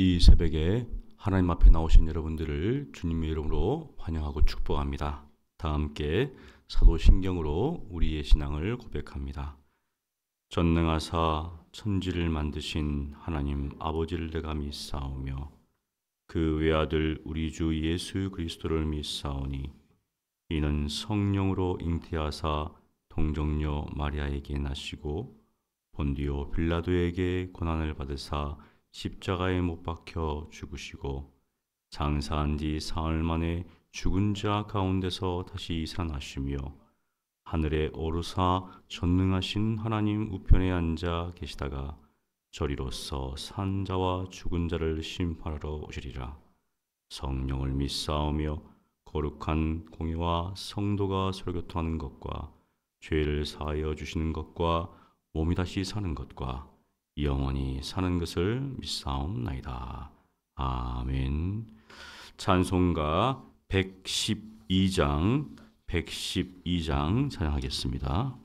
이 새벽에 하나님 앞에 나오신 여러분들을 주님의 이름으로 환영하고 축복합니다. 다 함께 사도신경으로 우리의 신앙을 고백합니다. 전능하사 천지를 만드신 하나님 아버지를 내가 믿사오며 그 외아들 우리 주 예수 그리스도를 믿사오니 이는 성령으로 잉태하사 동정녀 마리아에게 나시고 본디오 빌라도에게 고난을 받으사 십자가에 못 박혀 죽으시고 장사한 뒤 사흘 만에 죽은 자 가운데서 다시 살아나시며 하늘에 오르사 전능하신 하나님 우편에 앉아 계시다가 저리로서 산 자와 죽은 자를 심판하러 오시리라. 성령을 믿사오며 거룩한 공예와 성도가 설교통하는 것과 죄를 사하여 주시는 것과 몸이 다시 사는 것과 영원히 사는 것을 믿사옵나이다. 아멘. 찬송가 112장 찬양하겠습니다.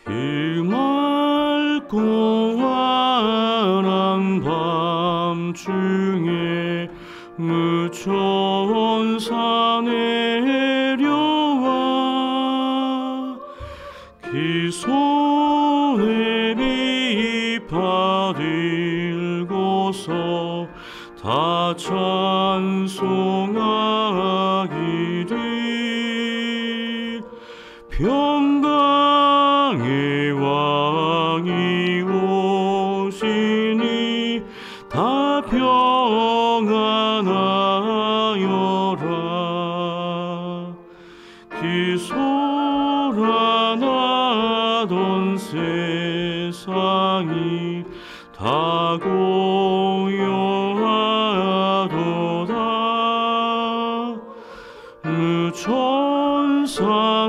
그 맑고 환한 밤중에 무천사 내려와 그 손에 비파 들고서 다 찬송하기를 평강의 왕이 오시니 다 평안하여라. 그 소란하던 세상이 다 고요하도다. 무천사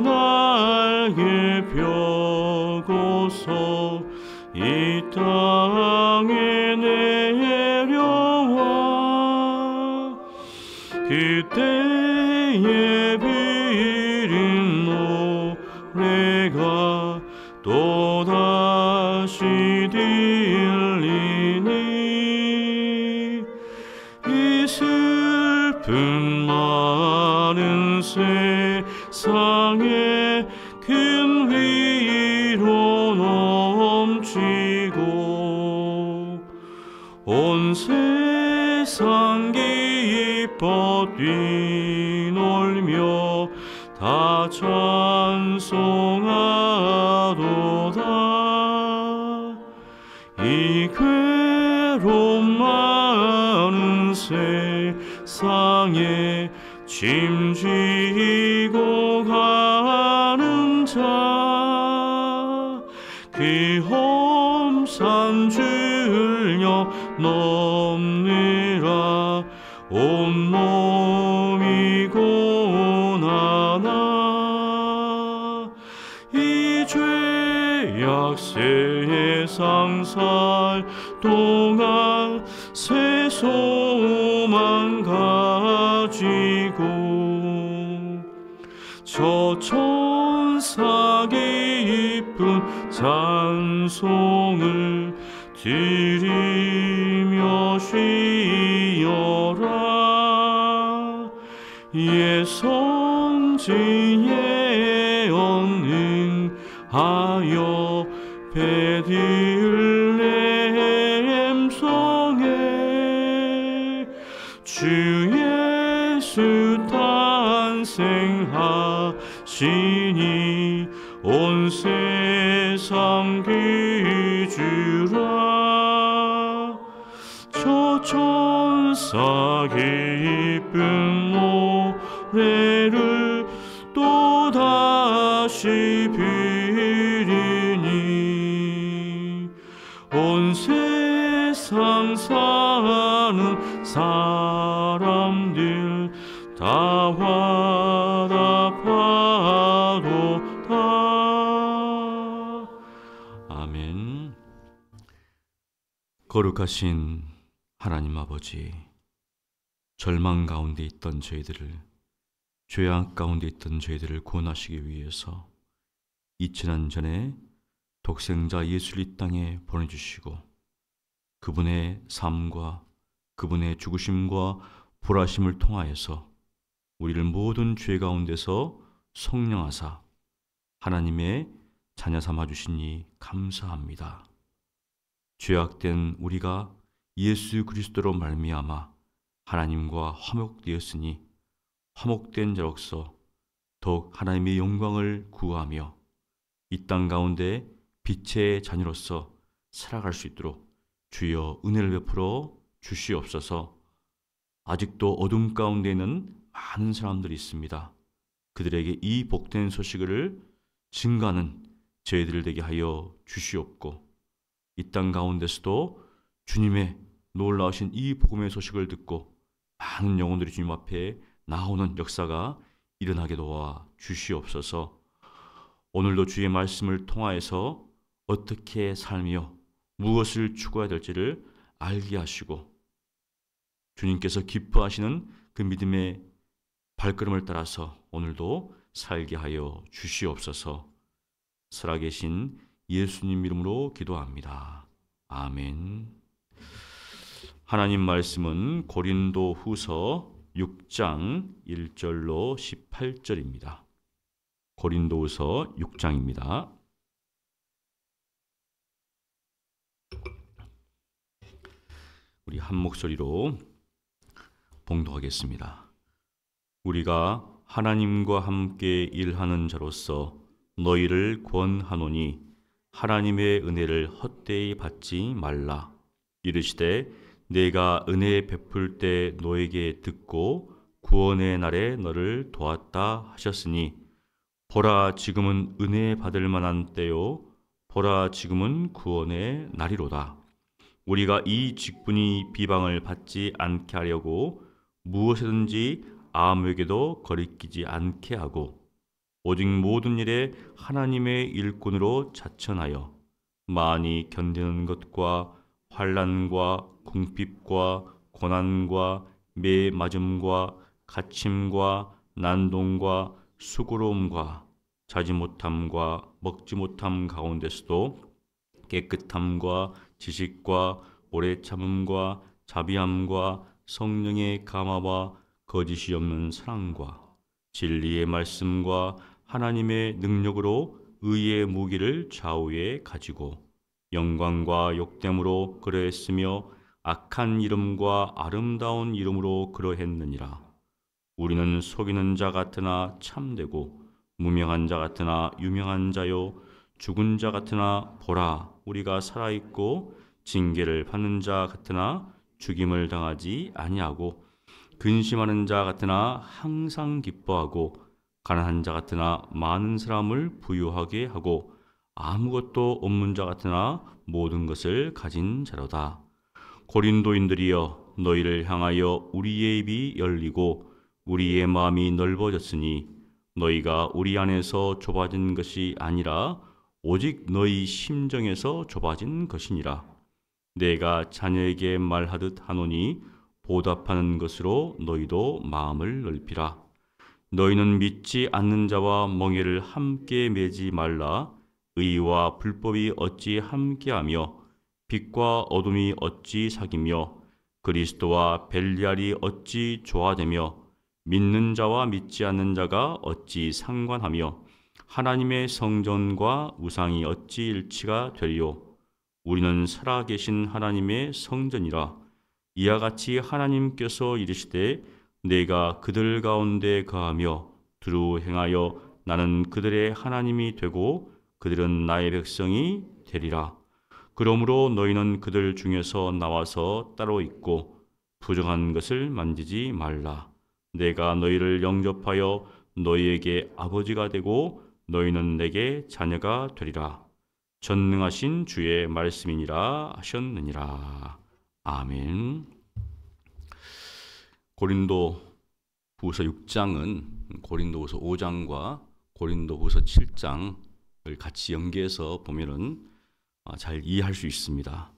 날개 펴고서 이 땅에 내려와 그때의 비린 노래가 또다시 들리니 이 슬픈 많은 세상에 큰 위로 넘치고 온 세상 기뻐 뛰놀며 다 찬송하도다. 이 괴로움 많은 세상에 짐지고 가는 자 그 험산 줄려 넘느라 온몸이 고난아 이 죄악 세상 살 동안 새 소망 가지고 저 천사 깊은 찬송을 들으며 쉬어라. 예선지에 언능하여 베들레헴 성에 주 예수 탄생하시니 온 세상 귀주라. 저 천사 기쁜 노래를 또다시 부르니 온 세상 사는 사람들 다 화답하도다. 거룩하신 하나님 아버지, 절망 가운데 있던 저희들을, 죄악 가운데 있던 저희들을 구원하시기 위해서 2000년 전에 독생자 예수를 이 땅에 보내주시고 그분의 삶과 그분의 죽으심과 부활하심을 통하여서 우리를 모든 죄 가운데서 속량하사 하나님의 자녀 삼아주시니 감사합니다. 죄악된 우리가 예수 그리스도로 말미암아 하나님과 화목되었으니 화목된 자로서 더욱 하나님의 영광을 구하며 이 땅 가운데 빛의 자녀로서 살아갈 수 있도록 주여 은혜를 베풀어 주시옵소서. 아직도 어둠 가운데 있는 많은 사람들이 있습니다. 그들에게 이 복된 소식을 증가하는 저희들 되게 하여 주시옵고, 이 땅 가운데서도 주님의 놀라우신 이 복음의 소식을 듣고 많은 영혼들이 주님 앞에 나오는 역사가 일어나게 도와 주시옵소서. 오늘도 주의 말씀을 통하여서 어떻게 살며 무엇을 추구해야 될지를 알게 하시고 주님께서 기뻐하시는 그 믿음의 발걸음을 따라서 오늘도 살게 하여 주시옵소서. 살아계신 예수님 이름으로 기도합니다. 아멘. 하나님 말씀은 고린도 후서 6장 1절로 18절입니다. 고린도 후서 6장입니다. 우리 한 목소리로 봉독하겠습니다. 우리가 하나님과 함께 일하는 자로서 너희를 권하노니 하나님의 은혜를 헛되이 받지 말라. 이르시되 내가 은혜 베풀 때 너에게 듣고 구원의 날에 너를 도왔다 하셨으니 보라 지금은 은혜 받을 만한 때요 보라 지금은 구원의 날이로다. 우리가 이 직분이 비방을 받지 않게 하려고 무엇이든지 아무에게도 거리끼지 않게 하고 오직 모든 일에 하나님의 일꾼으로 자천하여 많이 견디는 것과 환난과 궁핍과 고난과 매 맞음과 갇힘과 난동과 수고로움과 자지 못함과 먹지 못함 가운데서도 깨끗함과 지식과 오래 참음과 자비함과 성령의 감화와 거짓이 없는 사랑과 진리의 말씀과 하나님의 능력으로 의의 무기를 좌우에 가지고 영광과 욕됨으로 그러했으며 악한 이름과 아름다운 이름으로 그러했느니라. 우리는 속이는 자 같으나 참되고 무명한 자 같으나 유명한 자요 죽은 자 같으나 보라 우리가 살아있고 징계를 받는 자 같으나 죽임을 당하지 아니하고 근심하는 자 같으나 항상 기뻐하고 가난한 자 같으나 많은 사람을 부유하게 하고 아무것도 없는 자 같으나 모든 것을 가진 자로다. 고린도인들이여 너희를 향하여 우리의 입이 열리고 우리의 마음이 넓어졌으니 너희가 우리 안에서 좁아진 것이 아니라 오직 너희 심정에서 좁아진 것이니라. 내가 자녀에게 말하듯 하노니 보답하는 것으로 너희도 마음을 넓히라. 너희는 믿지 않는 자와 멍에를 함께 매지 말라. 의와 불법이 어찌 함께하며 빛과 어둠이 어찌 사귀며 그리스도와 벨리알이 어찌 조화되며 믿는 자와 믿지 않는 자가 어찌 상관하며 하나님의 성전과 우상이 어찌 일치가 되리요. 우리는 살아계신 하나님의 성전이라. 이와 같이 하나님께서 이르시되 내가 그들 가운데 거하며 두루 행하여 나는 그들의 하나님이 되고 그들은 나의 백성이 되리라. 그러므로 너희는 그들 중에서 나와서 따로 있고 부정한 것을 만지지 말라. 내가 너희를 영접하여 너희에게 아버지가 되고 너희는 내게 자녀가 되리라. 전능하신 주의 말씀이니라 하셨느니라. 아멘. 고린도 후서 6장은 고린도후서 5장과 고린도후서 7장을 같이 연계해서 보면은 잘 이해할 수 있습니다.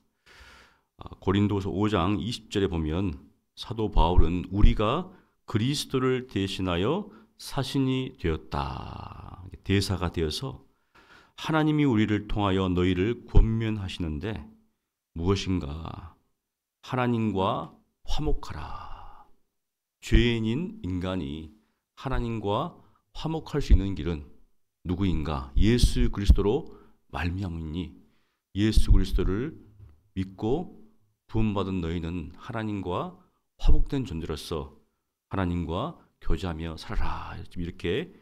고린도서 5장 20절에 보면 사도 바울은 우리가 그리스도를 대신하여 사신이 되었다. 대사가 되어서 하나님이 우리를 통하여 너희를 권면하시는데 무엇인가? 하나님과 화목하라. 죄인인 인간이 하나님과 화목할 수 있는 길은 누구인가? 예수 그리스도로 말미암으니 예수 그리스도를 믿고 구원받은 너희는 하나님과 화목된 존재로서 하나님과 교제하며 살아라. 이렇게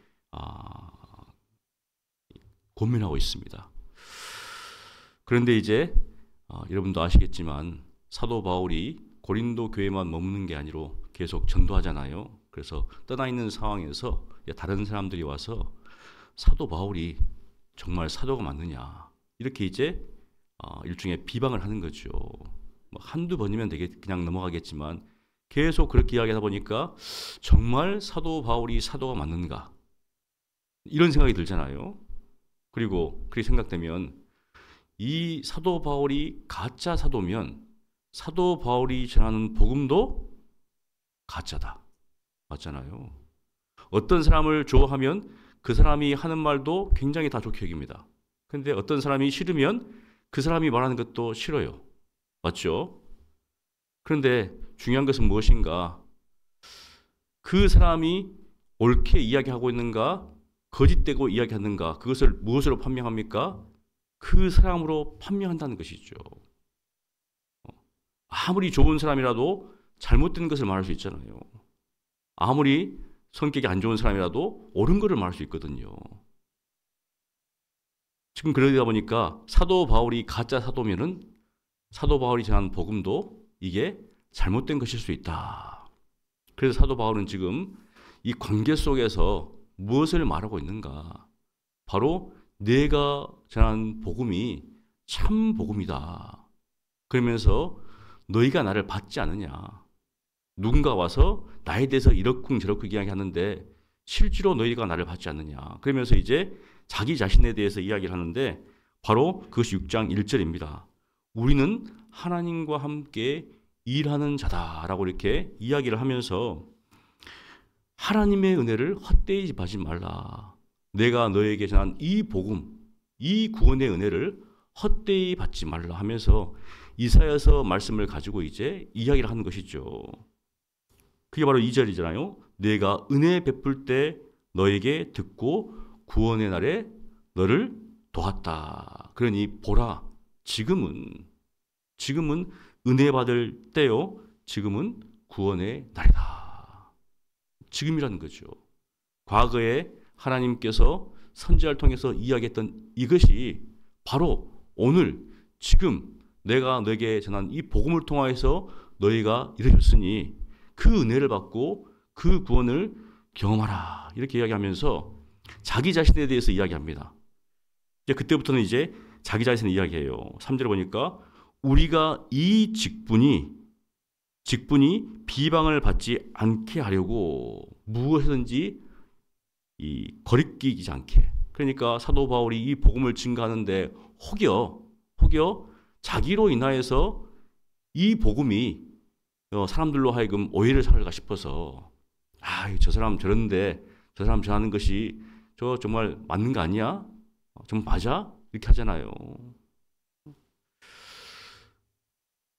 권면하고 있습니다. 그런데 이제 여러분도 아시겠지만 사도 바울이 고린도 교회만 머무는 게 아니라 계속 전도하잖아요. 그래서 떠나 있는 상황에서 다른 사람들이 와서 사도 바울이 정말 사도가 맞느냐 이렇게 이제 일종의 비방을 하는 거죠. 한두 번이면 되게 그냥 넘어가겠지만 계속 그렇게 이야기하다 보니까 정말 사도 바울이 사도가 맞는가 이런 생각이 들잖아요. 그리고 그렇게 생각되면 이 사도 바울이 가짜 사도면 사도 바울이 전하는 복음도 가짜다. 맞잖아요. 어떤 사람을 좋아하면 그 사람이 하는 말도 굉장히 다 좋게 여깁니다. 그런데 어떤 사람이 싫으면 그 사람이 말하는 것도 싫어요. 맞죠? 그런데 중요한 것은 무엇인가? 그 사람이 옳게 이야기하고 있는가? 거짓되고 이야기하는가? 그것을 무엇으로 판명합니까? 그 사람으로 판명한다는 것이죠. 아무리 좋은 사람이라도 잘못된 것을 말할 수 있잖아요. 아무리 성격이 안 좋은 사람이라도 옳은 것을 말할 수 있거든요. 지금 그러다 보니까 사도 바울이 가짜 사도면은 사도 바울이 전한 복음도 이게 잘못된 것일 수 있다. 그래서 사도 바울은 지금 이 관계 속에서 무엇을 말하고 있는가? 바로 내가 전한 복음이 참 복음이다. 그러면서 너희가 나를 받지 않느냐? 누군가 와서 나에 대해서 이러쿵 저러쿵 이야기하는데 실제로 너희가 나를 받지 않느냐? 그러면서 이제 자기 자신에 대해서 이야기를 하는데 바로 그것이 6장 1절입니다. 우리는 하나님과 함께 일하는 자다라고 이렇게 이야기를 하면서 하나님의 은혜를 헛되이 받지 말라. 내가 너에게 전한 이 복음, 이 구원의 은혜를 헛되이 받지 말라 하면서 이사야서 말씀을 가지고 이제 이야기를 하는 것이죠. 그게 바로 2절이잖아요. 내가 은혜 베풀 때 너에게 듣고 구원의 날에 너를 도왔다. 그러니 보라, 지금은 은혜 받을 때요. 지금은 구원의 날이다. 지금이라는 거죠. 과거에 하나님께서 선지자를 통해서 이야기했던 이것이 바로 오늘 지금 내가 너에게 전한 이 복음을 통하여서 너희가 이루어졌으니 그 은혜를 받고 그 구원을 경험하라. 이렇게 이야기하면서 자기 자신에 대해서 이야기합니다. 이제 그때부터는 이제 자기 자신을 이야기해요. 3절에 보니까 우리가 이 직분이 비방을 받지 않게 하려고 무엇이든지 거리끼지 않게. 그러니까 사도 바울이 이 복음을 증거하는데 혹여 자기로 인하여서 이 복음이 사람들로 하여금 오해를 살까 싶어서 저 사람 저런데 저 사람 전하는 것이 정말 맞는 거 아니야? 정말 맞아? 이렇게 하잖아요.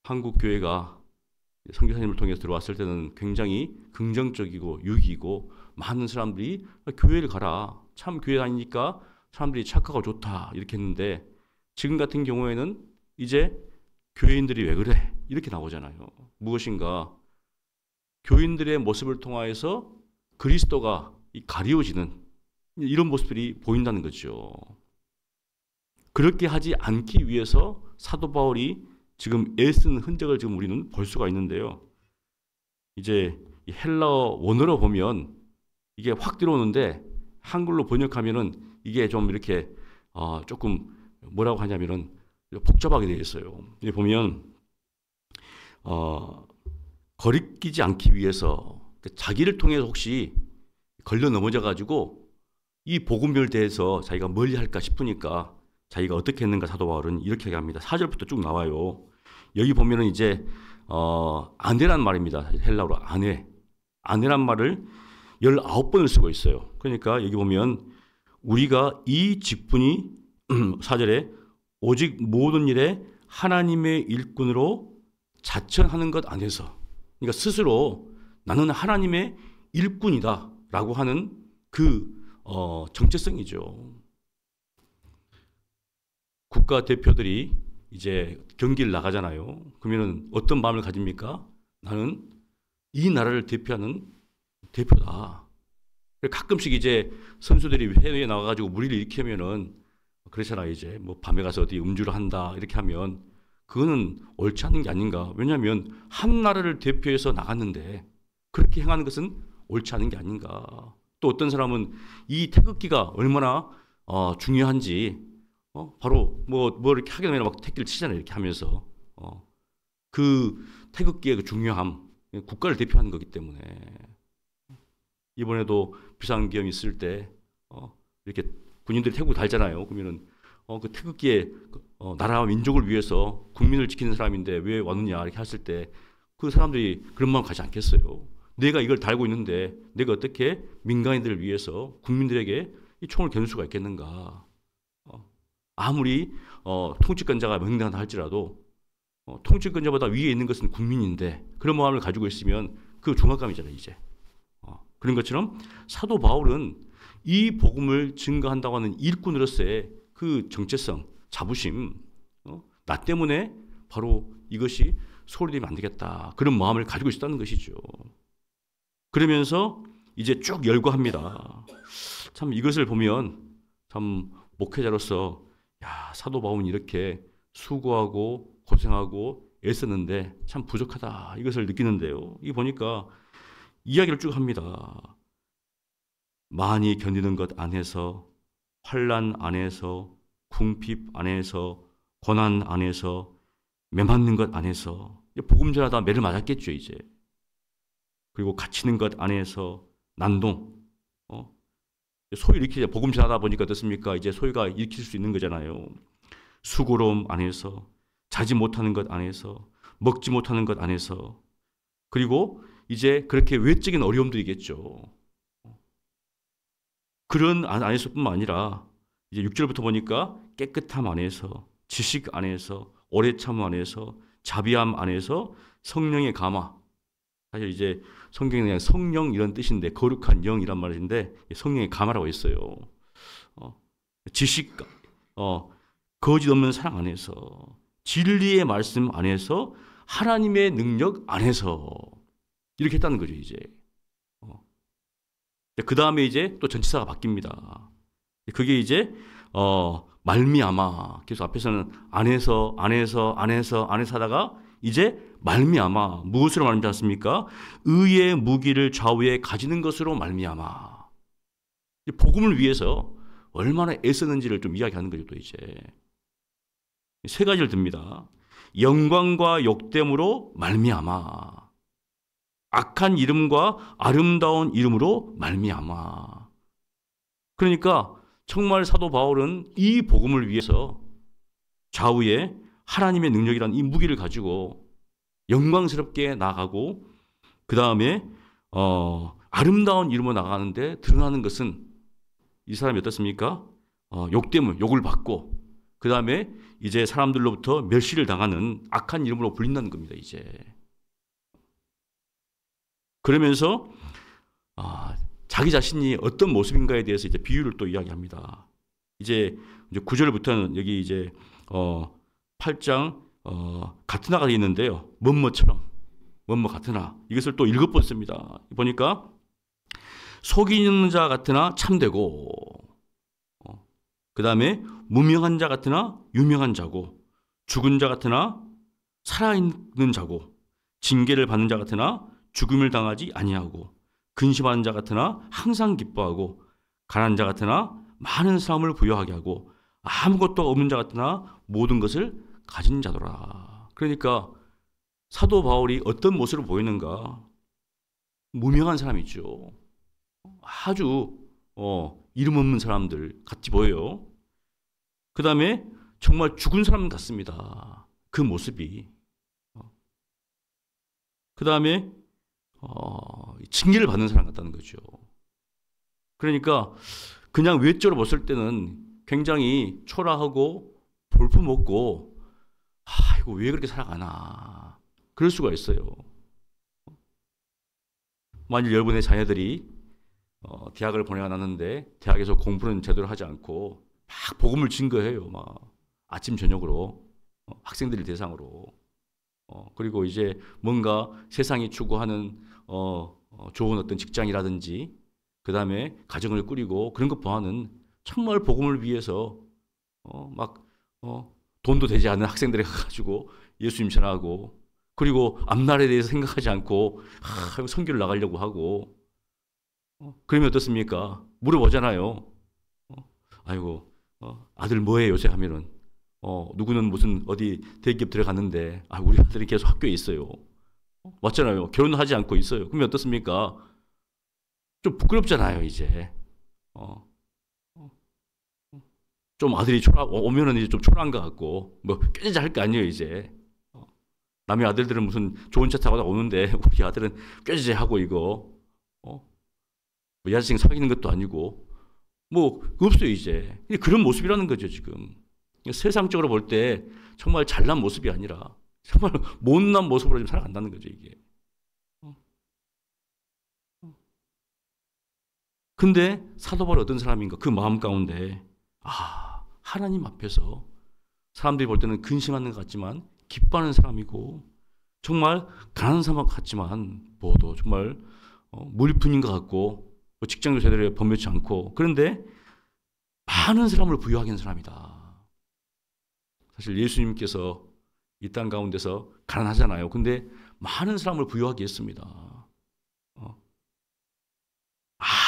한국 교회가 선교사님을 통해서 들어왔을 때는 굉장히 긍정적이고 유익이고 많은 사람들이 교회를 가라. 참 교회 다니니까 사람들이 착하고 좋다. 이렇게 했는데 지금 같은 경우에는 이제 교인들이 왜 그래? 이렇게 나오잖아요. 무엇인가? 교인들의 모습을 통하여서 그리스도가 가리워지는 이런 모습들이 보인다는 거죠. 그렇게 하지 않기 위해서 사도 바울이 지금 애쓰는 흔적을 지금 우리는 볼 수가 있는데요. 이제 헬라어 원어로 보면 이게 확 들어오는데 한글로 번역하면은 이게 좀 이렇게 조금 뭐라고 하냐면은 복잡하게 되어 있어요. 여기 보면 거리끼지 않기 위해서 자기를 통해서 혹시 걸려 넘어져 가지고 이 복음을 대해서 자기가 멀리 할까 싶으니까 자기가 어떻게 했는가 사도 바울은 이렇게 얘기합니다. 4절부터 쭉 나와요. 여기 보면은 이제 아내란 말입니다. 헬라어로 아내. 아내란 말을 19번을 쓰고 있어요. 그러니까 여기 보면 우리가 이 직분이 4절에 오직 모든 일에 하나님의 일꾼으로 자천하는 것 안에서, 그러니까 스스로 나는 하나님의 일꾼이다라고 하는 그 정체성이죠. 국가 대표들이 이제 경기를 나가잖아요. 그러면은 어떤 마음을 가집니까? 나는 이 나라를 대표하는 대표다. 가끔씩 이제 선수들이 해외에 나가가지고 무리를 일으키면은 그렇잖아요. 이제 뭐 밤에 가서 어디 음주를 한다 이렇게 하면 그거는 옳지 않은 게 아닌가. 왜냐하면 한 나라를 대표해서 나갔는데 그렇게 행하는 것은 옳지 않은 게 아닌가. 또 어떤 사람은 이 태극기가 얼마나 중요한지 바로 뭐 이렇게 하게 되면 막 태극기를 치잖아요. 이렇게 하면서 그 태극기의 그 중요함, 국가를 대표하는 거기 때문에 이번에도 비상계엄 있을 때 이렇게 군인들이 태국을 달잖아요. 그러면은 그 태극기에 나라와 민족을 위해서 국민을 지키는 사람인데 왜 왔느냐 이렇게 했을 때 그 사람들이 그런 마음 가지 않겠어요. 내가 이걸 달고 있는데 내가 어떻게 민간인들을 위해서 국민들에게 이 총을 겨눌 수가 있겠는가. 아무리 통치권자가 명령한다 할지라도 통치권자보다 위에 있는 것은 국민인데 그런 마음을 가지고 있으면 그 중압감이잖아요. 이제 그런 것처럼 사도 바울은 이 복음을 증거한다고 하는 일꾼으로서의 그 정체성, 자부심, 나 때문에 바로 이것이 소홀히 되면 안 되겠다. 그런 마음을 가지고 있었다는 것이죠. 그러면서 이제 쭉 열거합니다. 참 이것을 보면 참 목회자로서 야, 사도 바울은 이렇게 수고하고 고생하고 애쓰는데 참 부족하다. 이것을 느끼는데요. 이 보니까 이야기를 쭉 합니다. 많이 견디는 것 안에서, 환난 안에서, 궁핍 안에서, 고난 안에서, 매맞는 것 안에서, 복음 전하다 매를 맞았겠죠 이제. 그리고 갇히는 것 안에서 난동, 소위 일으키자 복음 전하다 보니까 어떻습니까? 이제 소위가 일으킬 수 있는 거잖아요. 수고로움 안에서, 자지 못하는 것 안에서, 먹지 못하는 것 안에서, 그리고 이제 그렇게 외적인 어려움들이겠죠. 그런 안에서뿐만 아니라 이제 6절부터 보니까 깨끗함 안에서, 지식 안에서, 오래 참 안에서, 자비함 안에서, 성령의 감화. 사실 이제 성경에 그냥 성령 이런 뜻인데 거룩한 영이란 말인데 성령의 감화라고 했어요. 지식, 거짓 없는 사랑 안에서, 진리의 말씀 안에서, 하나님의 능력 안에서 이렇게 했다는 거죠 이제. 그 다음에 이제 또 전치사가 바뀝니다. 그게 이제 말미암아. 계속 앞에서는 안에서 하다가 이제 말미암아. 무엇으로 말미암지 않습니까? 의의 무기를 좌우에 가지는 것으로 말미암아. 복음을 위해서 얼마나 애쓰는지를 좀 이야기하는 거죠 또 이제. 세 가지를 듭니다. 영광과 욕됨으로 말미암아. 악한 이름과 아름다운 이름으로 말미암아. 그러니까 정말 사도 바울은 이 복음을 위해서 좌우에 하나님의 능력이라는 이 무기를 가지고 영광스럽게 나가고 그 다음에 아름다운 이름으로 나가는데 드러나는 것은 이 사람이 어떻습니까? 욕을 받고 그 다음에 이제 사람들로부터 멸시를 당하는 악한 이름으로 불린다는 겁니다. 이제. 그러면서 자기 자신이 어떤 모습인가에 대해서 이제 비유를 또 이야기합니다. 이제 9절부터는 여기 이제 8장 가트나가 되어 있는데요. 뭐뭐처럼 가트나 이것을 또 7번 씁니다. 보니까 속이는 자 같으나 참되고 그 다음에 무명한 자 같으나 유명한 자고 죽은 자 같으나 살아있는 자고 징계를 받는 자 같으나 죽음을 당하지 아니하고 근심하는 자 같으나 항상 기뻐하고 가난한 자 같으나 많은 사람을 부여하게 하고 아무것도 없는 자 같으나 모든 것을 가진 자더라. 그러니까 사도 바울이 어떤 모습으로 보이는가? 무명한 사람이죠. 아주 이름 없는 사람들 같이 보여요. 그 다음에 정말 죽은 사람 같습니다. 그 모습이. 그 다음에 징계를 받는 사람 같다는 거죠. 그러니까 그냥 외적으로 봤을 때는 굉장히 초라하고 볼품없고 이거 왜 그렇게 살아가나 그럴 수가 있어요. 만일 여러분의 자녀들이 대학을 보내놨는데 대학에서 공부는 제대로 하지 않고 막 복음을 증거해요. 막 아침 저녁으로 학생들을 대상으로 그리고 이제 뭔가 세상이 추구하는 좋은 어떤 직장이라든지 그 다음에 가정을 꾸리고 그런 것 보아는 정말 복음을 위해서 막 돈도 되지 않는 학생들이 가가지고 예수님 전하고 그리고 앞날에 대해서 생각하지 않고 선교를 나가려고 하고 그러면 어떻습니까? 물어보잖아요. 아이고 아들 뭐해 요새 하면은 누구는 무슨 어디 대기업 들어갔는데 우리 아들이 계속 학교에 있어요. 맞잖아요. 결혼하지 않고 있어요. 그러면 어떻습니까? 좀 부끄럽잖아요, 이제. 좀 아들이 오면은 이제 좀 초라한 것 같고, 뭐, 꾀지자 할 거 아니에요, 이제. 남의 아들들은 무슨 좋은 차 타고 오는데, 우리 아들은 꾀지자 하고, 이거. 뭐 여자친구 사귀는 것도 아니고, 뭐, 없어요, 이제. 그런 모습이라는 거죠, 지금. 세상적으로 볼 때 정말 잘난 모습이 아니라, 정말 못난 모습으로 지금 살아간다는 거죠, 이게. 근데 사도 바울이 어떤 사람인가? 그 마음 가운데 하나님 앞에서 사람들이 볼 때는 근심하는 것 같지만 기뻐하는 사람이고 정말 가난한 사람 같지만 뭐도 정말 무리푼인 것 같고 직장도 제대로 번몇지 않고 그런데 많은 사람을 부유하게 하는 사람이다. 사실 예수님께서 이 땅 가운데서 가난하잖아요. 근데 많은 사람을 부유하게 했습니다.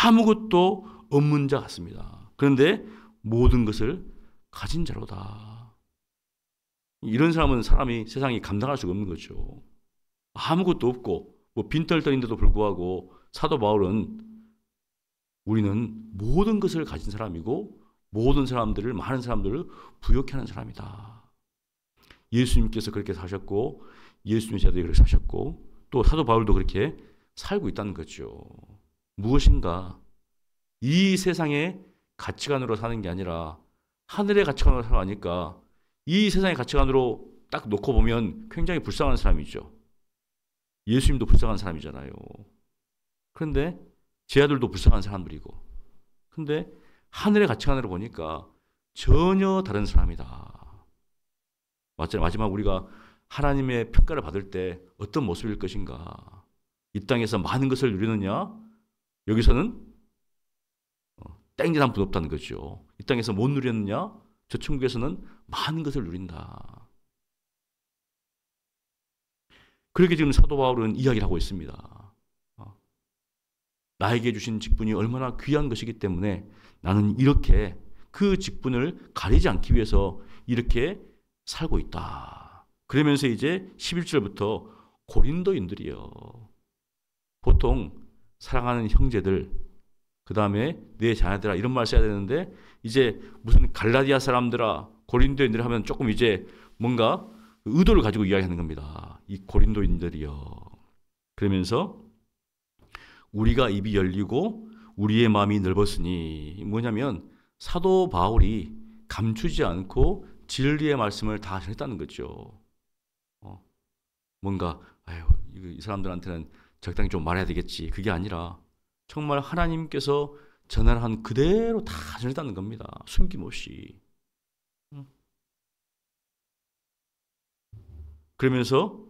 아무것도 없는 자 같습니다. 그런데 모든 것을 가진 자로다. 이런 사람은 세상이 감당할 수가 없는 거죠. 아무것도 없고 뭐 빈털터리인데도 불구하고 사도 바울은 우리는 모든 것을 가진 사람이고 모든 사람들을 많은 사람들을 부욕해 하는 사람이다. 예수님께서 그렇게 사셨고 예수님의 제자들이 그렇게 사셨고 또 사도 바울도 그렇게 살고 있다는 거죠. 무엇인가 이 세상의 가치관으로 사는 게 아니라 하늘의 가치관으로 살아가니까 이 세상의 가치관으로 딱 놓고 보면 굉장히 불쌍한 사람이죠. 예수님도 불쌍한 사람이잖아요. 그런데 제 아들도 불쌍한 사람들이고 근데 하늘의 가치관으로 보니까 전혀 다른 사람이다. 맞잖아요. 마지막 우리가 하나님의 평가를 받을 때 어떤 모습일 것인가. 이 땅에서 많은 것을 누리느냐 여기서는 땡짓 한 푼 없다는 거죠. 이 땅에서 못 누렸느냐? 저 천국에서는 많은 것을 누린다. 그렇게 지금 사도 바울은 이야기를 하고 있습니다. 나에게 주신 직분이 얼마나 귀한 것이기 때문에 나는 이렇게 그 직분을 가리지 않기 위해서 이렇게 살고 있다. 그러면서 이제 11절부터 고린도인들이요. 보통 사랑하는 형제들 그 다음에 내 자녀들아 이런 말 써야 되는데 이제 무슨 갈라디아 사람들아 고린도인들 하면 조금 이제 뭔가 의도를 가지고 이야기하는 겁니다. 이 고린도인들이요. 그러면서 우리가 입이 열리고 우리의 마음이 넓었으니 뭐냐면 사도 바울이 감추지 않고 진리의 말씀을 다 전했다는 거죠. 뭔가 이 사람들한테는 적당히 좀 말해야 되겠지. 그게 아니라 정말 하나님께서 전한 그대로 다 전했다는 겁니다. 숨김없이. 그러면서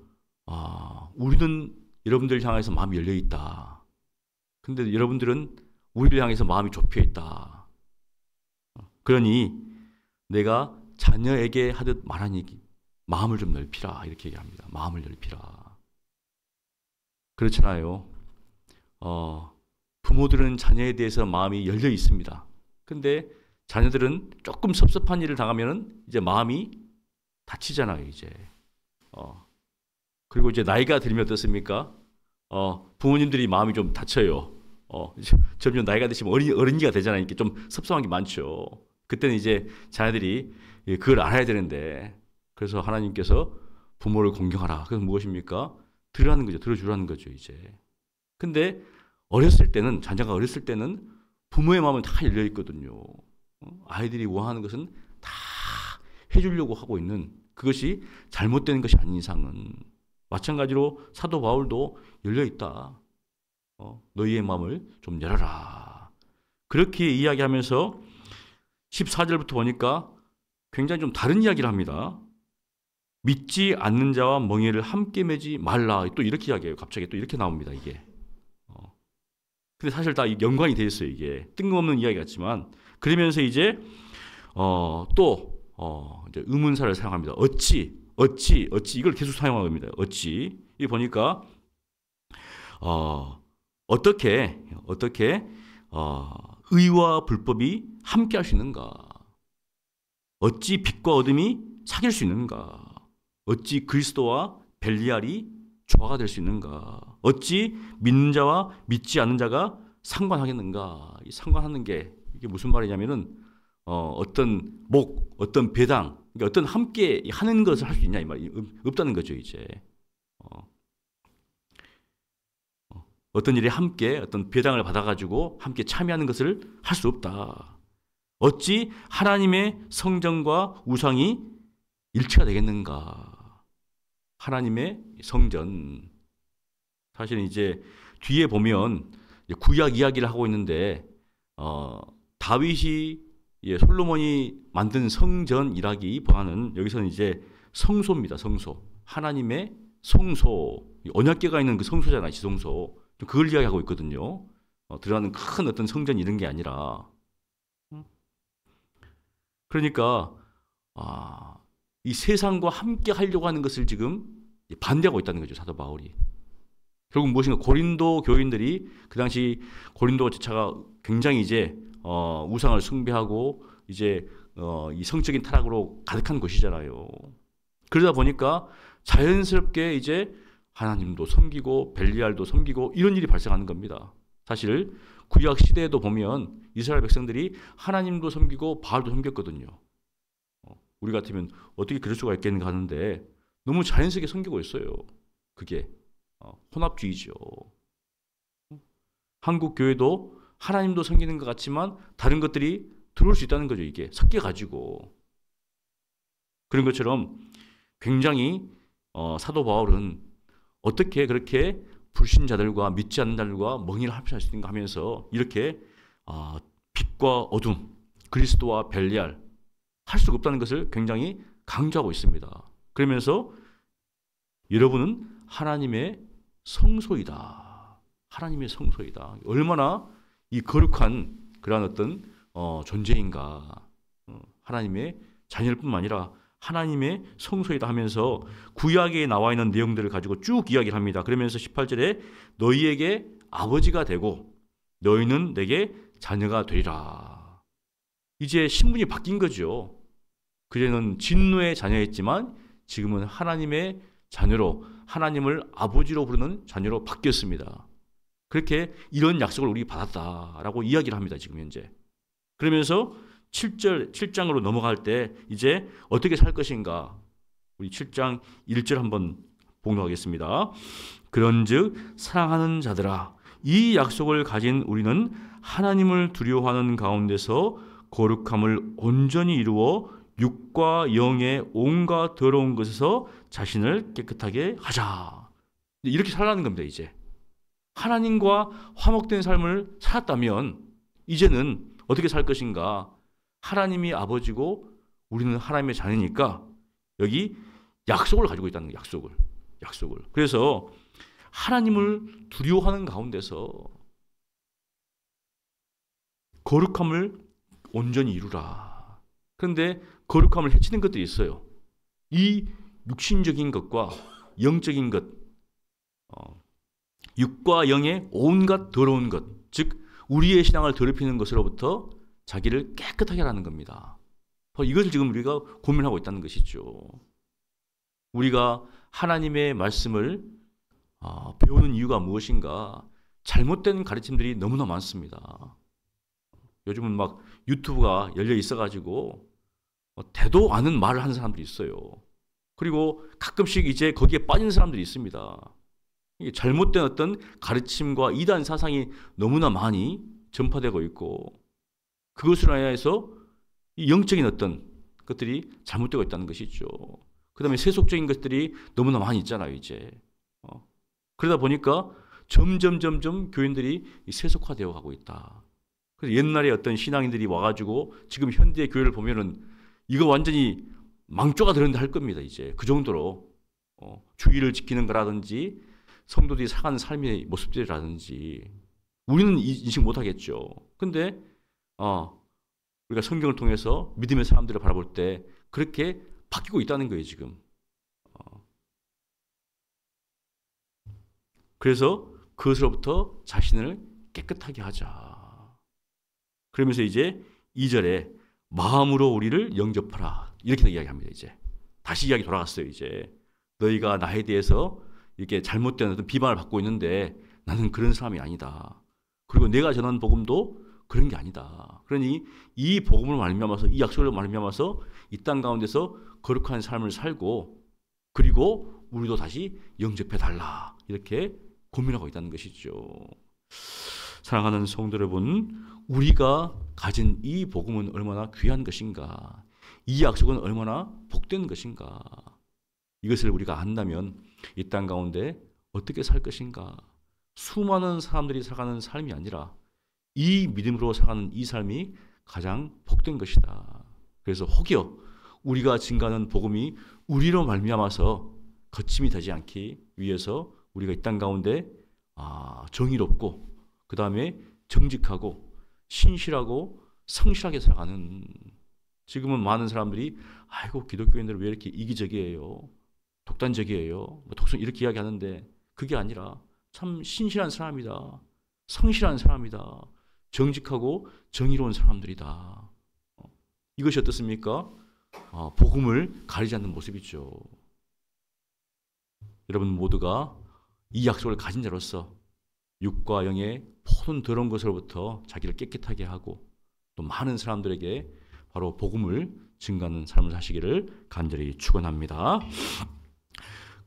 우리는 여러분들 향해서 마음이 열려 있다. 근데 여러분들은 우리를 향해서 마음이 좁혀 있다. 그러니 내가 자녀에게 하듯 말하니 마음을 좀 넓히라 이렇게 얘기합니다. 마음을 넓히라. 그렇잖아요. 부모들은 자녀에 대해서 마음이 열려 있습니다. 근데 자녀들은 조금 섭섭한 일을 당하면 이제 마음이 다치잖아요, 이제. 그리고 이제 나이가 들면 어떻습니까? 부모님들이 마음이 좀 다쳐요. 점점 나이가 드시면 어린이가 되잖아요. 이렇게 좀 섭섭한 게 많죠. 그때는 이제 자녀들이 그걸 알아야 되는데, 그래서 하나님께서 부모를 공경하라. 그래서 무엇입니까? 들으라는 거죠. 들어주라는 거죠, 이제. 근데 어렸을 때는, 자녀가 어렸을 때는 부모의 마음은 다 열려 있거든요. 아이들이 원하는 것은 다 해주려고 하고 있는, 그것이 잘못되는 것이 아닌 이상은. 마찬가지로 사도 바울도 열려 있다. 너희의 마음을 좀 열어라. 그렇게 이야기하면서 14절부터 보니까 굉장히 좀 다른 이야기를 합니다. 믿지 않는 자와 멍에를 함께 매지 말라. 또 이렇게 이야기해요. 갑자기 또 이렇게 나옵니다, 이게. 근데 사실 다 연관이 되어 있어요, 이게. 뜬금없는 이야기 같지만. 그러면서 이제, 이제 의문사를 사용합니다. 어찌, 이걸 계속 사용하는 겁니다. 어찌. 이 보니까, 어떻게, 의와 불법이 함께 할 수 있는가? 어찌 빛과 어둠이 사귈 수 있는가? 어찌 그리스도와 벨리알이 조화가 될 수 있는가? 어찌 믿는 자와 믿지 않는 자가 상관하겠는가? 이 상관하는 게 이게 무슨 말이냐면은 어떤 어떤 배당, 그러니까 어떤 함께 하는 것을 할 수 있냐 이 말이 없다는 거죠, 이제. 어떤 일에 함께 어떤 배당을 받아가지고 함께 참여하는 것을 할 수 없다. 어찌 하나님의 성전과 우상이 일치가 되겠는가? 하나님의 성전. 사실은 이제 뒤에 보면 구약 이야기를 하고 있는데 다윗이 솔로몬이 만든 성전이라기보다는 여기서는 이제 성소입니다. 성소. 하나님의 성소. 언약궤가 있는 그 성소잖아요. 지성소. 그걸 이야기하고 있거든요. 들어가는 큰 어떤 성전 이런 게 아니라. 그러니까 이 세상과 함께 하려고 하는 것을 지금 반대하고 있다는 거죠, 사도 바울이. 결국 무엇인가 고린도 교인들이 그 당시 고린도 자체가 굉장히 이제 우상을 숭배하고 이제 이 성적인 타락으로 가득한 곳이잖아요. 그러다 보니까 자연스럽게 이제 하나님도 섬기고 벨리알도 섬기고 이런 일이 발생하는 겁니다. 사실 구약 시대에도 보면 이스라엘 백성들이 하나님도 섬기고 바알도 섬겼거든요. 우리 같으면 어떻게 그럴 수가 있겠는가 하는데 너무 자연스럽게 섬기고 있어요. 그게 혼합주의죠. 한국 교회도 하나님도 섬기는 것 같지만 다른 것들이 들어올 수 있다는 거죠. 이게 섞여가지고. 그런 것처럼 굉장히 사도 바울은 어떻게 그렇게 불신자들과 믿지 않는 자들과 멍이를 합치할 수 있는가 하면서 이렇게 빛과 어둠, 그리스도와 벨리알 할 수가 없다는 것을 굉장히 강조하고 있습니다. 그러면서 여러분은 하나님의 성소이다. 하나님의 성소이다. 얼마나 이 거룩한 그러한 어떤 존재인가. 하나님의 자녀일 뿐만 아니라 하나님의 성소이다 하면서 구약에 나와 있는 내용들을 가지고 쭉 이야기를 합니다. 그러면서 18절에 너희에게 아버지가 되고 너희는 내게 자녀가 되리라. 이제 신분이 바뀐 거죠. 그전에는 진노의 자녀였지만 지금은 하나님의 자녀로 하나님을 아버지로 부르는 자녀로 바뀌었습니다. 그렇게 이런 약속을 우리 받았다라고 이야기를 합니다. 지금 현재. 그러면서 7장으로 넘어갈 때 이제 어떻게 살 것인가. 우리 7장 1절 한번 봉독하겠습니다. 그런즉 사랑하는 자들아 이 약속을 가진 우리는 하나님을 두려워하는 가운데서 거룩함을 온전히 이루어 육과 영의 온갖 더러운 것에서 자신을 깨끗하게 하자. 이렇게 살라는 겁니다. 이제 하나님과 화목된 삶을 살았다면 이제는 어떻게 살 것인가. 하나님이 아버지고 우리는 하나님의 자녀니까 여기 약속을 가지고 있다는 거예요. 약속을. 그래서 하나님을 두려워하는 가운데서 거룩함을 온전히 이루라. 그런데 거룩함을 해치는 것들이 있어요. 이 육신적인 것과 영적인 것, 육과 영의 온갖 더러운 것, 즉 우리의 신앙을 더럽히는 것으로부터 자기를 깨끗하게 하라는 겁니다. 이것을 지금 우리가 고민하고 있다는 것이죠. 우리가 하나님의 말씀을 배우는 이유가 무엇인가? 잘못된 가르침들이 너무나 많습니다. 요즘은 막 유튜브가 열려 있어가지고 대도 않은 말을 하는 사람들이 있어요. 그리고 가끔씩 이제 거기에 빠진 사람들이 있습니다. 이게 잘못된 어떤 가르침과 이단 사상이 너무나 많이 전파되고 있고 그것으로 인해서 이 영적인 어떤 것들이 잘못되고 있다는 것이죠. 그 다음에 세속적인 것들이 너무나 많이 있잖아요, 이제. 그러다 보니까 점점 교인들이 세속화되어 가고 있다. 그래서 옛날에 어떤 신앙인들이 와가지고 지금 현대 교회를 보면은 이거 완전히 망조가 되는데 할 겁니다, 이제. 그 정도로. 주의를 지키는 거라든지 성도들이 살아가는 삶의 모습들이라든지 우리는 인식 못하겠죠. 근데 우리가 성경을 통해서 믿음의 사람들을 바라볼 때 그렇게 바뀌고 있다는 거예요, 지금. 그래서 그것으로부터 자신을 깨끗하게 하자. 그러면서 이제 2절에 마음으로 우리를 영접하라. 이렇게 이야기합니다, 이제. 다시 이야기 돌아갔어요, 이제. 너희가 나에 대해서 이렇게 잘못된 어떤 비방을 받고 있는데 나는 그런 사람이 아니다. 그리고 내가 전한 복음도 그런 게 아니다. 그러니 이 복음을 말미암아서 이 약속을 말미암아서 이 땅 가운데서 거룩한 삶을 살고 그리고 우리도 다시 영접해 달라. 이렇게 고민하고 있다는 것이죠. 사랑하는 성도 여러분, 우리가 가진 이 복음은 얼마나 귀한 것인가? 이 약속은 얼마나 복된 것인가? 이것을 우리가 안다면 이 땅 가운데 어떻게 살 것인가? 수많은 사람들이 살아가는 삶이 아니라 이 믿음으로 살아가는 이 삶이 가장 복된 것이다. 그래서 혹여 우리가 증거하는 복음이 우리로 말미암아서 거침이 되지 않기 위해서 우리가 이 땅 가운데 정의롭고 그 다음에 정직하고 신실하고 성실하게 살아가는 지금은 많은 사람들이 아이고 기독교인들 왜 이렇게 이기적이에요? 독단적이에요? 독선 이렇게 이야기하는데 그게 아니라 참 신실한 사람이다. 성실한 사람이다. 정직하고 정의로운 사람들이다. 이것이 어떻습니까? 복음을 가리지 않는 모습이죠. 여러분 모두가 이 약속을 가진 자로서 육과 영의 모든 더러운 것으로부터 자기를 깨끗하게 하고 또 많은 사람들에게 바로 복음을 증거하는 삶을 사시기를 간절히 축원합니다.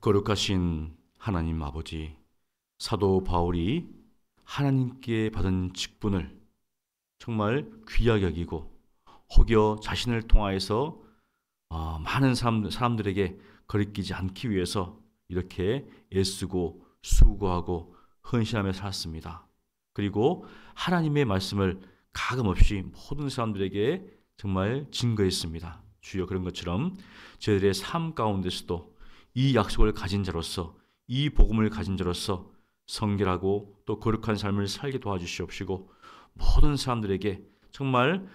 거룩하신 하나님 아버지, 사도 바울이 하나님께 받은 직분을 정말 귀하게 여기고 혹여 자신을 통하여서 많은 사람들에게 거리끼지 않기 위해서 이렇게 애쓰고 수고하고 헌신하며 살았습니다. 그리고 하나님의 말씀을 가감없이 모든 사람들에게 정말 증거했습니다. 주여 그런 것처럼 저희들의 삶 가운데서도 이 약속을 가진 자로서 이 복음을 가진 자로서 성결하고 또 거룩한 삶을 살게 도와주시옵시고 모든 사람들에게 정말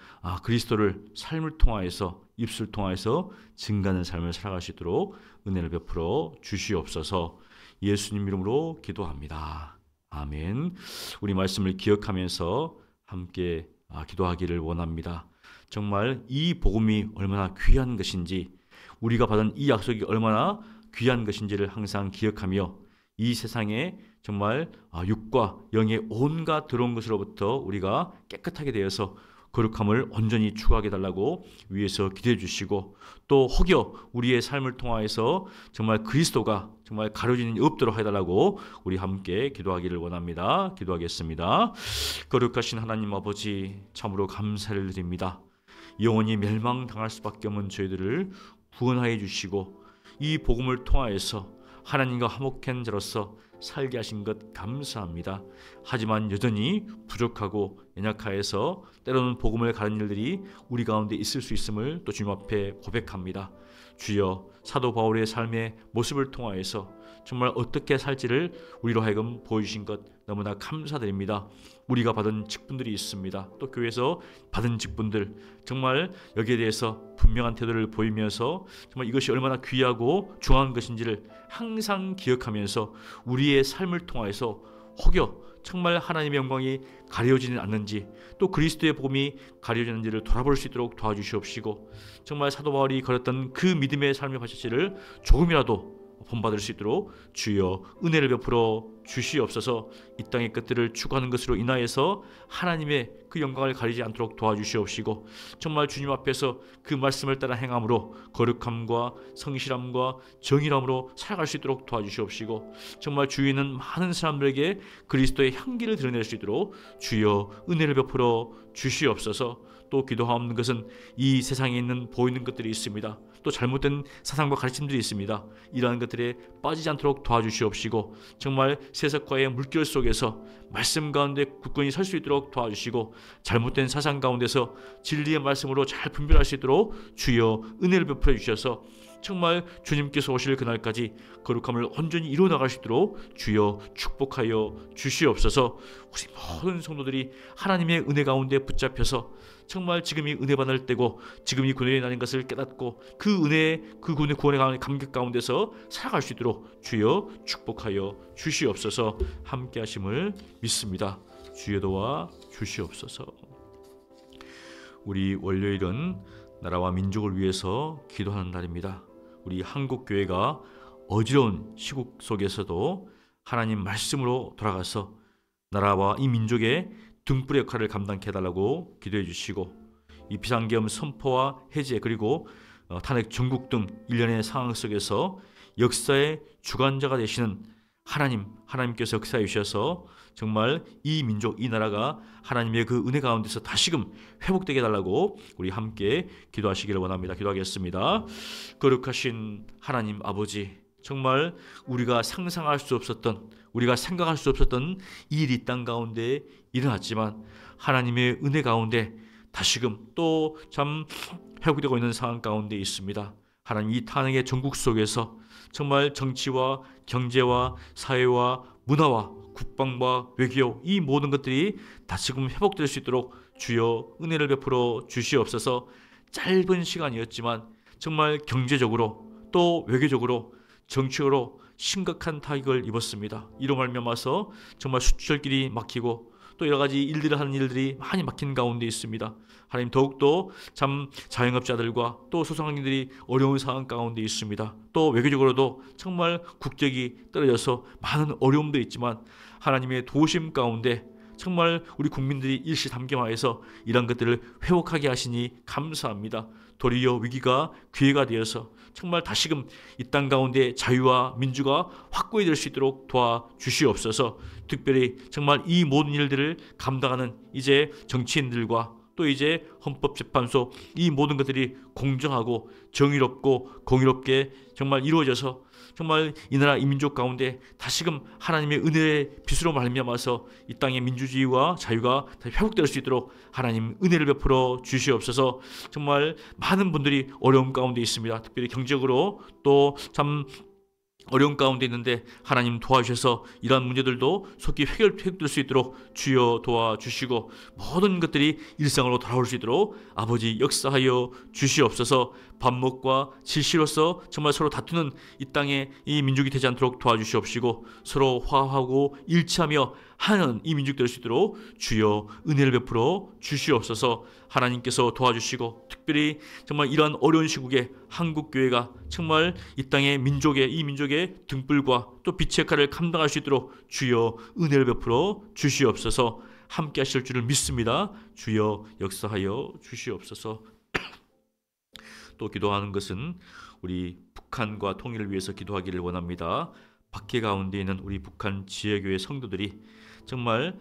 그리스도를 삶을 통하여서 입술 통하여서 증거하는 삶을 살아갈 수 있도록 은혜를 베풀어 주시옵소서. 예수님 이름으로 기도합니다. 아멘. 우리 말씀을 기억하면서 함께 기도하기를 원합니다. 정말 이 복음이 얼마나 귀한 것인지 우리가 받은 이 약속이 얼마나 귀한 것인지를 항상 기억하며 이 세상에 정말 육과 영의 온갖 더러운 것으로부터 우리가 깨끗하게 되어서 거룩함을 온전히 추구하게 달라고 위에서 기도해 주시고 또 혹여 우리의 삶을 통하여서 정말 그리스도가 정말 가려지는 없도록 해달라고 우리 함께 기도하기를 원합니다. 기도하겠습니다. 거룩하신 하나님 아버지 참으로 감사를 드립니다. 영원히 멸망당할 수밖에 없는 저희들을 구원하여 주시고 이 복음을 통하여서 하나님과 화목한 자로서 살게 하신 것 감사합니다. 하지만 여전히 부족하고 연약하여서 때로는 복음을 가는 일들이 우리 가운데 있을 수 있음을 또 주님 앞에 고백합니다. 주여 사도 바울의 삶의 모습을 통하여서 정말 어떻게 살지를 우리로 하여금 보여주신 것 너무나 감사드립니다. 우리가 받은 직분들이 있습니다. 또 교회에서 받은 직분들 정말 여기에 대해서 분명한 태도를 보이면서 정말 이것이 얼마나 귀하고 중요한 것인지를 항상 기억하면서 우리의 삶을 통하여서 혹여 정말 하나님의 영광이 가려지는 않는지 또 그리스도의 복음이 가려지는지를 돌아볼 수 있도록 도와주시옵시고 정말 사도 바울이 걸었던 그 믿음의 삶의 발자취를 조금이라도 본받을 수 있도록 주여 은혜를 베풀어 주시옵소서. 이 땅의 것들을 추구하는 것으로 인하여서 하나님의 그 영광을 가리지 않도록 도와주시옵시고, 정말 주님 앞에서 그 말씀을 따라 행함으로 거룩함과 성실함과 정의함으로 살아갈 수 있도록 도와주시옵시고, 정말 주위에 있는 많은 사람들에게 그리스도의 향기를 드러낼 수 있도록 주여 은혜를 베풀어 주시옵소서. 또 기도하옵는 것은 이 세상에 있는 보이는 것들이 있습니다. 또 잘못된 사상과 가르침들이 있습니다. 이러한 것들에 빠지지 않도록 도와주시옵시고, 정말 세속과의 물결 속에서 말씀 가운데 굳건히 설 수 있도록 도와주시고, 잘못된 사상 가운데서 진리의 말씀으로 잘 분별할 수 있도록 주여 은혜를 베풀어 주셔서 정말 주님께서 오실 그날까지 거룩함을 온전히 이루어 나갈 수 있도록 주여 축복하여 주시옵소서. 우리 모든 성도들이 하나님의 은혜 가운데 붙잡혀서 정말 지금이 은혜 받을 때고 지금이 구원의 날인 것을 깨닫고 그 은혜, 그 구원의 감격 가운데서 살아갈 수 있도록 주여 축복하여 주시옵소서. 함께 하심을 믿습니다. 주여 도와 주시옵소서. 우리 월요일은 나라와 민족을 위해서 기도하는 날입니다. 우리 한국교회가 어지러운 시국 속에서도 하나님 말씀으로 돌아가서 나라와 이 민족의 등불의 역할을 감당케 해달라고 기도해 주시고, 이 비상계엄 선포와 해제 그리고 탄핵 전국 등 일련의 상황 속에서 역사의 주관자가 되시는 하나님께서 역사해 주셔서 정말 이 민족, 이 나라가 하나님의 그 은혜 가운데서 다시금 회복되게 해달라고 우리 함께 기도하시기를 원합니다. 기도하겠습니다. 거룩하신 하나님 아버지, 정말 우리가 상상할 수 없었던, 우리가 생각할 수 없었던 일이 이 땅 가운데 일어났지만 하나님의 은혜 가운데 다시금 또 참 회복되고 있는 상황 가운데 있습니다. 하나님, 이 탄핵의 전국 속에서 정말 정치와 경제와 사회와 문화와 국방과 외교, 이 모든 것들이 다시금 회복될 수 있도록 주여 은혜를 베풀어 주시옵소서. 짧은 시간이었지만 정말 경제적으로 또 외교적으로 정치적으로 심각한 타격을 입었습니다. 이로 말미암아서 정말 수출길이 막히고 또 여러 가지 일들을 하는 일들이 많이 막힌 가운데 있습니다. 하나님, 더욱더 참 자영업자들과 또 소상공인들이 어려운 상황 가운데 있습니다. 또 외교적으로도 정말 국격이 떨어져서 많은 어려움도 있지만 하나님의 도우심 가운데 정말 우리 국민들이 일시담경하여서 이런 것들을 회복하게 하시니 감사합니다. 도리어 위기가 기회가 되어서 정말 다시금 이 땅 가운데 자유와 민주가 확고히 될 수 있도록 도와주시옵소서. 특별히 정말 이 모든 일들을 감당하는 이제 정치인들과 또 이제 헌법재판소, 이 모든 것들이 공정하고 정의롭고 공의롭게 정말 이루어져서 정말 이 나라 이 민족 가운데 다시금 하나님의 은혜의 빛으로 말미암아서 이 땅의 민주주의와 자유가 다시 회복될 수 있도록 하나님 은혜를 베풀어 주시옵소서. 정말 많은 분들이 어려움 가운데 있습니다. 특별히 경제적으로 또 참 어려운 가운데 있는데 하나님 도와주셔서 이러한 문제들도 속히 해결될 수 있도록 주여 도와주시고, 모든 것들이 일상으로 돌아올 수 있도록 아버지 역사하여 주시옵소서. 반목과 질시로서 정말 서로 다투는 이 땅에 이 민족이 되지 않도록 도와주시옵시고, 서로 화합하고 일치하며 하는 이 민족 될 수 있도록 주여 은혜를 베풀어 주시옵소서. 하나님께서 도와주시고, 특별히 정말 이러한 어려운 시국에 한국교회가 정말 이 땅의 이 민족의 등불과 또 빛의 역할을 감당할 수 있도록 주여 은혜를 베풀어 주시옵소서. 함께 하실 줄을 믿습니다. 주여 역사하여 주시옵소서. 또 기도하는 것은 우리 북한과 통일을 위해서 기도하기를 원합니다. 박해 가운데 있는 우리 북한 지혜교회 성도들이 정말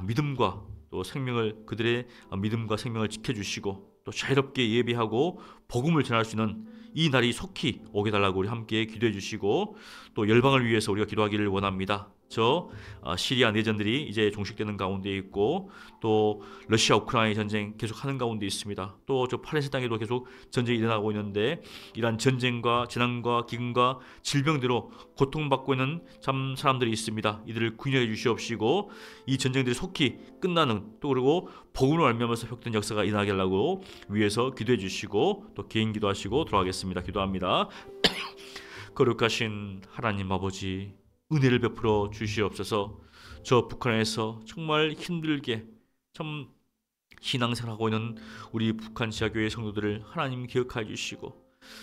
믿음과 또 생명을, 그들의 믿음과 생명을 지켜주시고 또 자유롭게 예배하고 복음을 전할 수 있는 이 날이 속히 오게 달라고 우리 함께 기도해 주시고, 또 열방을 위해서 우리가 기도하기를 원합니다. 시리아 내전들이 이제 종식되는 가운데 있고, 또 러시아 우크라이나 전쟁 계속하는 가운데 있습니다. 또 팔레스타인 땅에도 계속 전쟁이 일어나고 있는데, 이러한 전쟁과 재난과 기근과 질병대로 고통받고 있는 참 사람들이 있습니다. 이들을 구원해 주시옵시고, 이 전쟁들이 속히 끝나는, 또 그리고 복음을 알면서 회복된 역사가 일어나게 하려고 위해서 기도해 주시고, 또 개인 기도하시고 돌아가겠습니다. 기도합니다. 거룩하신 하나님 아버지, 은혜를 베풀어 주시옵소서. 저 북한에서 정말 힘들게 참 신앙생활하고 있는 우리 북한 지하교회 성도들을 하나님 기억하여 주시고,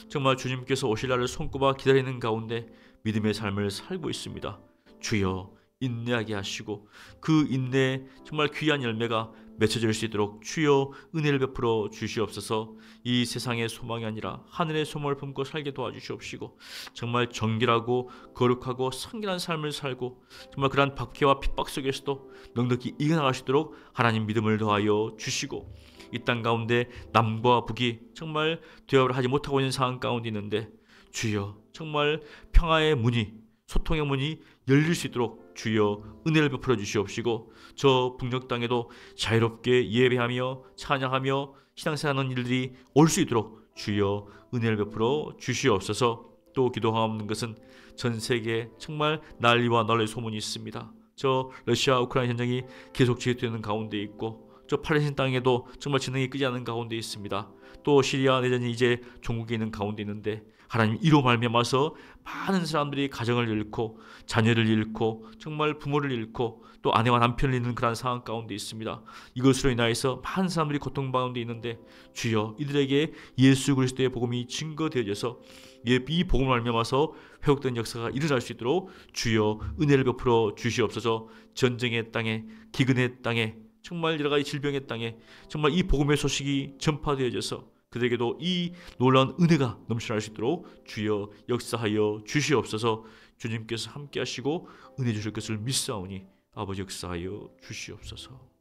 정말 주님께서 오실 날을 손꼽아 기다리는 가운데 믿음의 삶을 살고 있습니다. 주여 인내하게 하시고 그 인내에 정말 귀한 열매가 맺혀질 수 있도록 주여 은혜를 베풀어 주시옵소서. 이 세상의 소망이 아니라 하늘의 소망을 품고 살게 도와주시옵시고 정말 정결하고 거룩하고 성결한 삶을 살고 정말 그러한 박해와 핍박 속에서도 넉넉히 이겨나갈 수 있도록 하나님 믿음을 더하여 주시고 이 땅 가운데 남과 북이 정말 대화를 하지 못하고 있는 상황 가운데 있는데 주여 정말 평화의 문이 소통의 문이 열릴 수 있도록 주여 은혜를 베풀어 주시옵시고 저 북녘 땅에도 자유롭게 예배하며 찬양하며 신앙생활하는 일들이 올 수 있도록 주여 은혜를 베풀어 주시옵소서. 또 기도하옵는 것은 전 세계에 정말 난리와 널의 소문이 있습니다. 저 러시아 우크라이나 전쟁이 계속 지속되는 가운데 있고 저 팔레스타인 땅에도 정말 진행이 끄지 않는 가운데 있습니다. 또 시리아 내전이 이제 종국에 있는 가운데 있는데 하나님 이로 말미암아서 많은 사람들이 가정을 잃고 자녀를 잃고 정말 부모를 잃고 또 아내와 남편을 잃는 그런 상황 가운데 있습니다. 이것으로 인하여서 많은 사람들이 고통 가운데 있는데 주여 이들에게 예수 그리스도의 복음이 증거되어져서 이 복음을 말미암아서 회복된 역사가 일어날 수 있도록 주여 은혜를 베풀어 주시옵소서. 전쟁의 땅에 기근의 땅에 정말 여러 가지 질병의 땅에 정말 이 복음의 소식이 전파되어져서 그들에게도 이 놀라운 은혜가 넘쳐날 수 있도록 주여 역사하여 주시옵소서. 주님께서 함께 하시고 은혜 주실 것을 믿사오니 아버지 역사하여 주시옵소서.